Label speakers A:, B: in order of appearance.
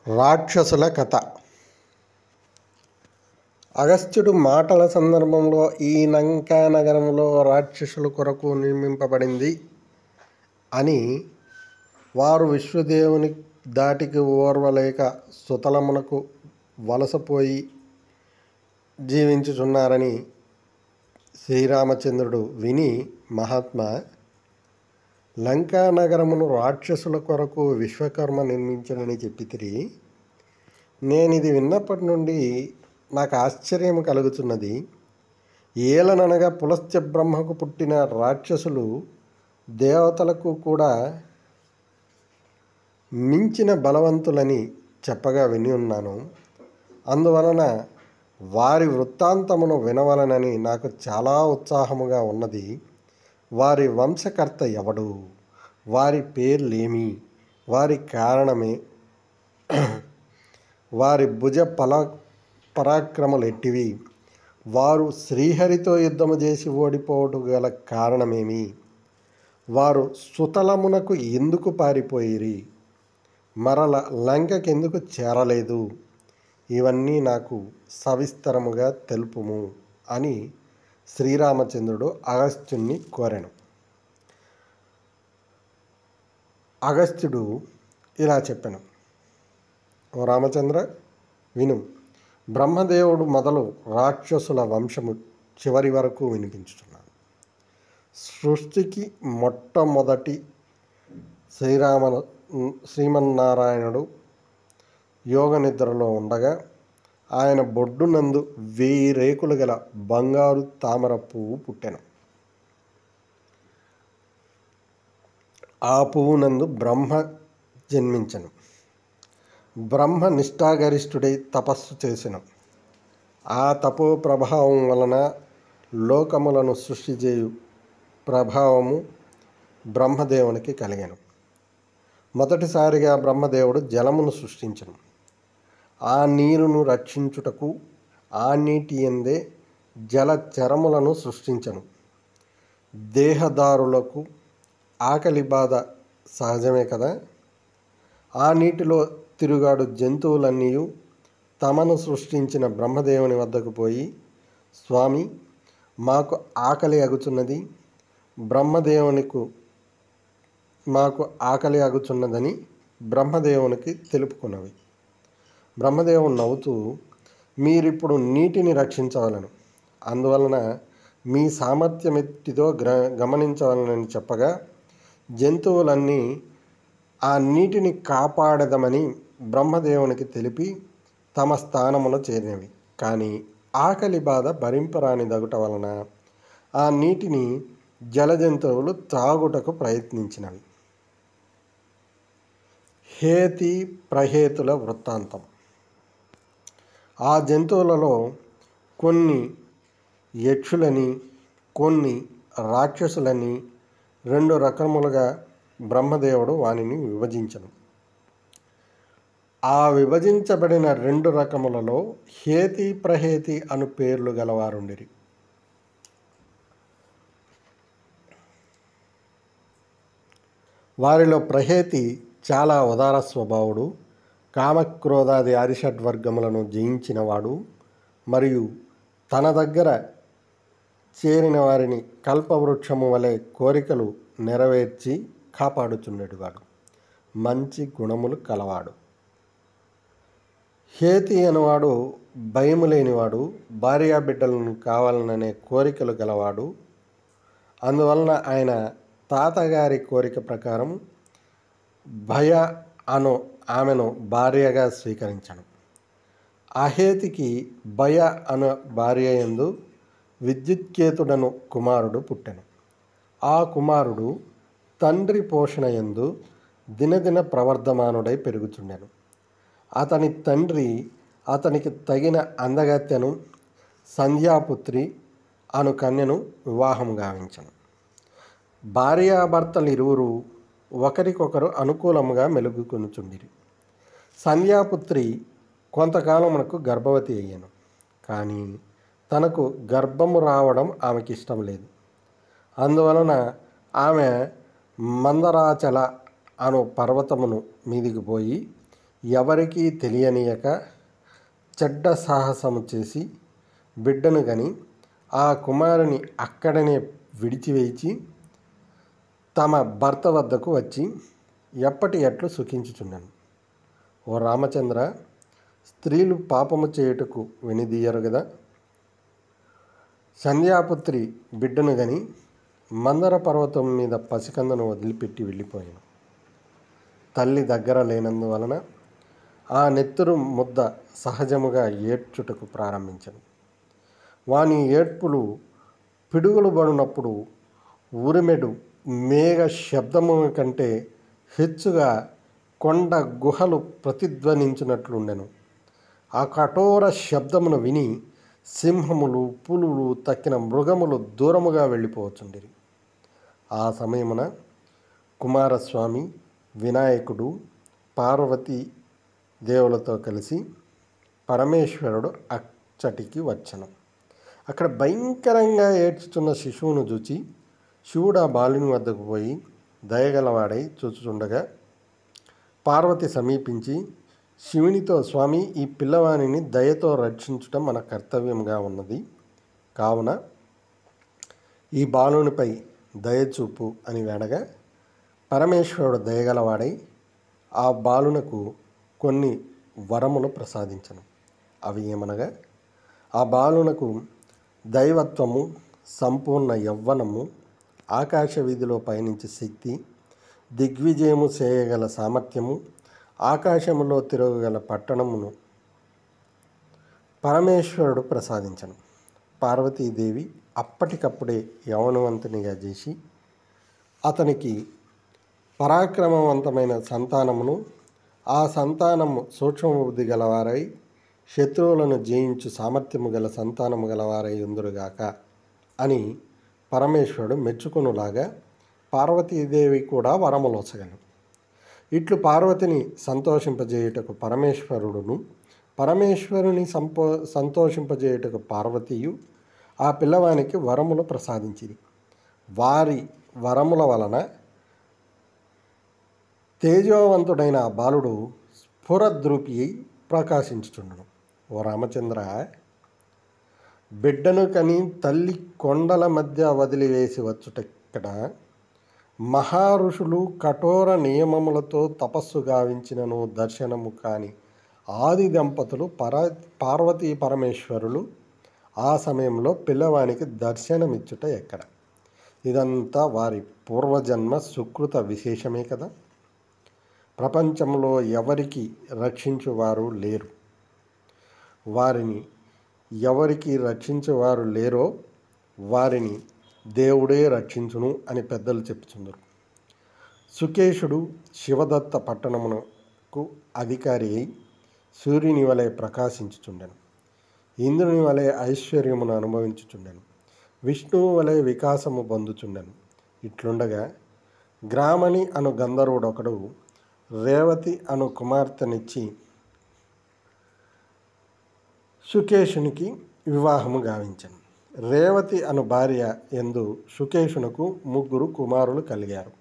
A: రాక్షసుల కథ. అగస్త్యుడు మాటల సందర్భంలో ఈ లంకా నగరంలో రాక్షసుల కొరకు నిర్మింపబడింది అని వారు విశ్వదేవుని దాటికి ఓర్వలేక సుతలమునకు వలసపోయి జీవించుచున్నారని శ్రీరామచంద్రుడు విని, మహాత్మా, లంకా నగరమును రాక్షసుల కొరకు విశ్వకర్మ నిర్మించనని చెప్పితిరి. నేనిది విన్నప్పటి నుండి నాకు ఆశ్చర్యం కలుగుతున్నది. ఏలననగా పులస్త్య బ్రహ్మకు పుట్టిన రాక్షసులు దేవతలకు కూడా మించిన బలవంతులని చెప్పగా విని ఉన్నాను. అందువలన వారి వృత్తాంతమును వినవలనని నాకు చాలా ఉత్సాహముగా ఉన్నది. వారి వంశకర్త ఎవడు? వారి పేర్లేమి? వారి కారణమే? వారి భుజ పరాక్రమలు ఎట్టివి? వారు శ్రీహరితో యుద్ధము చేసి ఓడిపోవటం గల కారణమేమి? వారు సుతలమునకు ఎందుకు పారిపోయిరి? మరల లంకకెందుకు చేరలేదు? ఇవన్నీ నాకు సవిస్తరముగా తెలుపుము అని శ్రీరామచంద్రుడు అగస్త్యుణ్ణి కోరెను. అగస్త్యుడు ఇలా చెప్పెను: ఓ రామచంద్ర, విను. బ్రహ్మదేవుడు మొదలు రాక్షసుల వంశము చివరి వరకు వినిపించుచున్నాను. సృష్టికి మొట్టమొదటి శ్రీమన్నారాయణుడు యోగ నిద్రలో ఉండగా ఆయన బొడ్డునందు 1000 రేకులు గల బంగారు తామర పువ్వు పుట్టెను. ఆ పువ్వునందు బ్రహ్మ జన్మించెను. బ్రహ్మ నిష్ఠాగరిష్ఠుడై తపస్సు చేసెను. ఆ తపో ప్రభావం వలన లోకములను సృష్టి చేయు ప్రభావము బ్రహ్మదేవునికి కలిగెను. మొదటిసారిగా బ్రహ్మదేవుడు జలమును సృష్టించెను. ఆ నీరును రక్షించుటకు ఆ నీటి యందే జలచరములను సృష్టించెను. దేహదారులకు ఆకలి బాధ సహజమే కదా. ఆ నీటిలో తిరుగాడు జంతువులన్నీ తమను సృష్టించిన బ్రహ్మదేవుని వద్దకు పోయి, స్వామి, మాకు ఆకలి అగుచున్నది, మాకు ఆకలి అగుచున్నదని బ్రహ్మదేవునికి తెలుపుకున్నవి. బ్రహ్మదేవుడు నవ్వుతూ, మీరిప్పుడు నీటిని రక్షించవలను, అందువలన మీ సామర్థ్యమెట్టిదో గమనించవలనని చెప్పగా, జంతువులన్నీ ఆ నీటిని కాపాడదమని బ్రహ్మదేవునికి తెలిపి తమ స్థానములో చేరినవి. కానీ ఆకలి బాధ భరింపరాని దగుట వలన ఆ నీటిని జలజంతువులు త్రాగుటకు ప్రయత్నించినవి. హేతి ప్రహేతుల వృత్తాంతం. ఆ జంతువులలో కొన్ని యక్షులని, కొన్ని రాక్షసులని 2 రకములుగా బ్రహ్మదేవుడు వానిని విభజించను. ఆ విభజించబడిన 2 రకములలో హేతి, ప్రహేతి అను పేర్లు గలవారుండిరి. వారిలో ప్రహేతి చాలా ఉదార స్వభావుడు, కామక్రోధాది ఆరిషడ్వర్గములను జయించినవాడు, మరియు తన దగ్గర చేరిన వారిని కల్పవృక్షము వలె కోరికలు నెరవేర్చి కాపాడుచుండేటివాడు, మంచి గుణములు కలవాడు. హేతి అనువాడు భయము లేనివాడు, భార్యాబిడ్డలను కావాలననే కోరికలు గలవాడు. అందువలన ఆయన తాతగారి కోరిక ప్రకారం భయ అను ఆమెను భార్యగా స్వీకరించను. అహేతికి భయ అను భార్య యందు విద్యుత్కేతుడను కుమారుడు పుట్టెను. ఆ కుమారుడు తండ్రి పోషణ యందు దినదిన ప్రవర్ధమానుడై పెరుగుచుండెను. అతని తండ్రి అతనికి తగిన అందగత్తెను, సంధ్యాపుత్రి అను కన్యను వివాహం గావించెను. భార్యాభర్తలిరువురు ఒకరికొకరు అనుకూలముగా మెలుగుకొనుచుండిరి. సంధ్యాపుత్రి కొంతకాలమునకు గర్భవతి అయ్యెను. కానీ తనకు గర్భము రావడం ఆమెకి ఇష్టం లేదు. అందువలన ఆమె మందరాచల అను పర్వతమును మీదికి పోయి ఎవరికీ తెలియనీయక చెడ్డ సాహసము చేసి బిడ్డను గని ఆ కుమారుని అక్కడనే విడిచివేచి తమ భర్త వద్దకు వచ్చి ఎప్పటి ఎట్లు సుఖించుచున్నాను. ఓ రామచంద్ర, స్త్రీలు పాపము చేయుటకు వెనుదీయరు గదా. సంధ్యాపుత్రి బిడ్డను గని మందర పర్వతం మీద పసికందను వదిలిపెట్టి వెళ్ళిపోయాను. తల్లి దగ్గర లేనందువలన ఆ నెత్తురు ముద్ద సహజముగా ఏడ్చుటకు ప్రారంభించను. వాని ఏడ్పులు పిడుగులు పడినప్పుడు ఉరిమెడు మేఘ శబ్దము కంటే హెచ్చుగా కొండ గుహలు ప్రతిధ్వనించినట్లుండెను. ఆ కఠోర శబ్దమును విని సింహములు, పులులు, తక్కిన మృగములు దూరముగా వెళ్ళిపోవచ్చుండిరి. ఆ సమయమున కుమారస్వామి, వినాయకుడు, పార్వతీ దేవులతో కలిసి పరమేశ్వరుడు అచ్చటికి వచ్చను. అక్కడ భయంకరంగా ఏడ్చుతున్న శిశువును చూచి శివుడు ఆ బాలుని వద్దకు పోయి దయగలవాడై చూచుచుండగా పార్వతి సమీపించి శివునితో, స్వామి, ఈ పిల్లవానిని దయతో రక్షించటం మన కర్తవ్యంగా ఉన్నది, కావున ఈ బాలునిపై దయచూపు అని వేడగా పరమేశ్వరుడు దయగలవాడై ఆ బాలునకు కొన్ని వరములు ప్రసాదించను. అవి ఏమనగా, ఆ బాలునకు దైవత్వము, సంపూర్ణ యవ్వనము, ఆకాశ వీధిలో పయనించే శక్తి, దిగ్విజయము చేయగల సామర్థ్యము, ఆకాశములో తిరగగల పట్టణమును పరమేశ్వరుడు ప్రసాదించను. పార్వతీదేవి అప్పటికప్పుడే యవనవంతునిగా చేసి అతనికి పరాక్రమవంతమైన సంతానమును, ఆ సంతానము సూక్ష్మబుద్ధి గలవారై శత్రువులను జయించు సామర్థ్యము గల సంతానము గలవారై ఉందురుగాక అని పరమేశ్వరుడు మెచ్చుకొనులాగా పార్వతీదేవి కూడా వరములొసగను. ఇట్లు పార్వతిని సంతోషింపజేయుటకు పరమేశ్వరుడును, పరమేశ్వరుని సంతోషింపజేయుటకు పార్వతీయు ఆ పిల్లవానికి వరములు ప్రసాదించిరి. వారి వరముల వలన తేజోవంతుడైన ఆ బాలుడు స్ఫురద్రూపి అయి ప్రకాశించుచుండును. ఓ రామచంద్ర, బిడ్డను కని తల్లి కొండల మధ్య వదిలివేసి వచ్చుటక్కడ మహారుషులు కఠోర నియమములతో తపస్సు గావించినను దర్శనము కాని ఆది దంపతులు పార్వతీ పరమేశ్వరులు ఆ సమయంలో పిల్లవానికి దర్శనమిచ్చుట ఎక్కడ? ఇదంతా వారి పూర్వజన్మ సుకృత విశేషమే కదా. ప్రపంచంలో ఎవరికి రక్షించువారు లేరు. వారిని ఎవరికి రక్షించేవారు లేరో వారిని దేవుడే రక్షించును అని పెద్దలు చెప్పుచుందరు. సుకేషుడు శివదత్త పట్టణమునకు అధికారి అయి సూర్యుని వలె ప్రకాశించుచుండెను. ఇంద్రుని వలె ఐశ్వర్యమును అనుభవించుచుండెను. విష్ణువు వలె వికాసము పొందుచుండెను. ఇట్లుండగా గ్రామణి అను గంధర్వుడొకడు రేవతి అను కుమార్తెనిచ్చి సుకేషునికి వివాహము గావించెను. రేవతి అను భార్య యందు సుకేషునకు 3 కుమారులు కలిగారు.